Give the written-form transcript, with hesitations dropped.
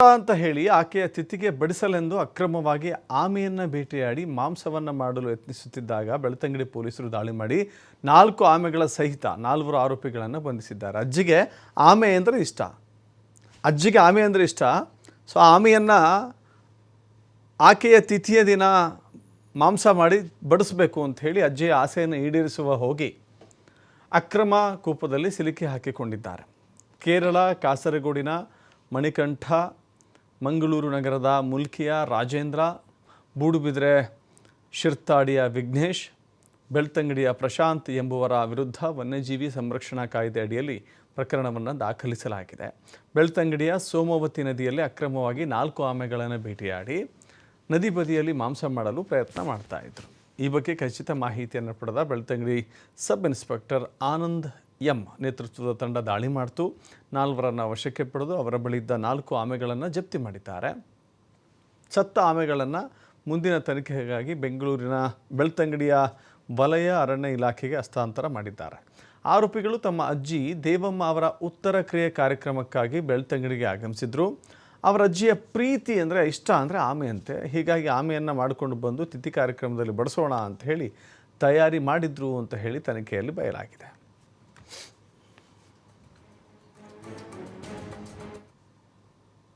ಅಂತ ಹೇಳಿ ಆಕೆಯ ತಿಥಿಗೆ ಬಡಿಸಲೆಂದು ಅಕ್ರಮವಾಗಿ ಆಮೆಯನ್ನು ಬೇಟೆಯಾಡಿ ಮಾಂಸವನ್ನು ಮಾಡಲು ಯತ್ನಿಸುತ್ತಿದ್ದಾಗ ಬೆಳ್ತಂಗಡಿ ಪೊಲೀಸರು ದಾಳಿ ಮಾಡಿ 4 ಆಮೆಗಳ ಸಹಿತ 4 ಆರೋಪಿಗಳನ್ನು ಬಂಧಿಸಿದ್ದಾರೆ. ಅಜ್ಜಿಗೆ ಆಮೆ ಅಂದರೆ ಇಷ್ಟ. ಸೊ ಆಮೆಯನ್ನು ಆಕೆಯ ತಿಥಿಯ ದಿನ ಮಾಂಸ ಮಾಡಿ ಬಡಿಸಬೇಕು ಅಂತ ಹೇಳಿ ಅಜ್ಜಿಯ ಆಸೆಯನ್ನು ಈಡೇರಿಸುವ ಹೋಗಿ ಅಕ್ರಮ ಕೂಪದಲ್ಲಿ ಸಿಲುಕಿ ಹಾಕಿಕೊಂಡಿದ್ದಾರೆ. ಕೇರಳ ಕಾಸರಗೋಡಿನ ಮಣಿಕಂಠ, ಮಂಗಳೂರು ನಗರದ ಮುಲ್ಕಿಯ ರಾಜೇಂದ್ರ, ಮೂಡುಬಿದಿರೆ ಶಿರ್ತಾಡಿಯ ವಿಘ್ನೇಶ್, ಬೆಳ್ತಂಗಡಿಯ ಪ್ರಶಾಂತ್ ಎಂಬುವರ ವಿರುದ್ಧ ವನ್ಯಜೀವಿ ಸಂರಕ್ಷಣಾ ಕಾಯ್ದೆ ಅಡಿಯಲ್ಲಿ ಪ್ರಕರಣವನ್ನು ದಾಖಲಿಸಲಾಗಿದೆ. ಬೆಳ್ತಂಗಡಿಯ ಸೋಮವತಿ ನದಿಯಲ್ಲಿ ಅಕ್ರಮವಾಗಿ 4 ಆಮೆಗಳನ್ನು ಬೇಟೆಯಾಡಿ ನದಿ ಬದಿಯಲ್ಲಿ ಮಾಂಸ ಮಾಡಲು ಪ್ರಯತ್ನ ಮಾಡ್ತಾ ಇದ್ರು. ಈ ಬಗ್ಗೆ ಖಚಿತ ಮಾಹಿತಿಯನ್ನು ಪಡೆದ Belthangady sub inspector Anand M ನೇತೃತ್ವದ ತಂಡ ದಾಳಿ ಮಾಡಿತು. 4 ವಶಕ್ಕೆ ಪಡೆದು ಅವರ ಬಳಿಯಿದ್ದ 4 ಆಮೆಗಳನ್ನು ಜಪ್ತಿ ಮಾಡಿದ್ದಾರೆ. ಸತ್ತ ಆಮೆಗಳನ್ನು ಮುಂದಿನ ತನಿಖೆಗಾಗಿ ಬೆಳ್ತಂಗಡಿಯ ವಲಯ ಅರಣ್ಯ ಇಲಾಖೆಗೆ ಹಸ್ತಾಂತರ ಮಾಡಿದ್ದಾರೆ. ಆರೋಪಿಗಳು ತಮ್ಮ ಅಜ್ಜಿ ದೇವಮ್ಮ ಅವರ ಉತ್ತರ ಕ್ರಿಯೆ ಕಾರ್ಯಕ್ರಮಕ್ಕಾಗಿ ಬೆಳ್ತಂಗಡಿಗೆ ಆಗಮಿಸಿದ್ರು. ಅವರ ಅಜ್ಜಿಯ ಪ್ರೀತಿ ಅಂದರೆ ಇಷ್ಟ ಅಂದರೆ ಆಮೆಯಂತೆ. ಹೀಗಾಗಿ ಆಮೆಯನ್ನು ಮಾಡಿಕೊಂಡು ಬಂದು ತಿಥಿ ಕಾರ್ಯಕ್ರಮದಲ್ಲಿ ಬಡಿಸೋಣ ಅಂತ ಹೇಳಿ ತಯಾರಿ ಮಾಡಿದ್ರು ಅಂತ ಹೇಳಿ ತನಿಖೆಯಲ್ಲಿ ಬಯಲಾಗಿದೆ.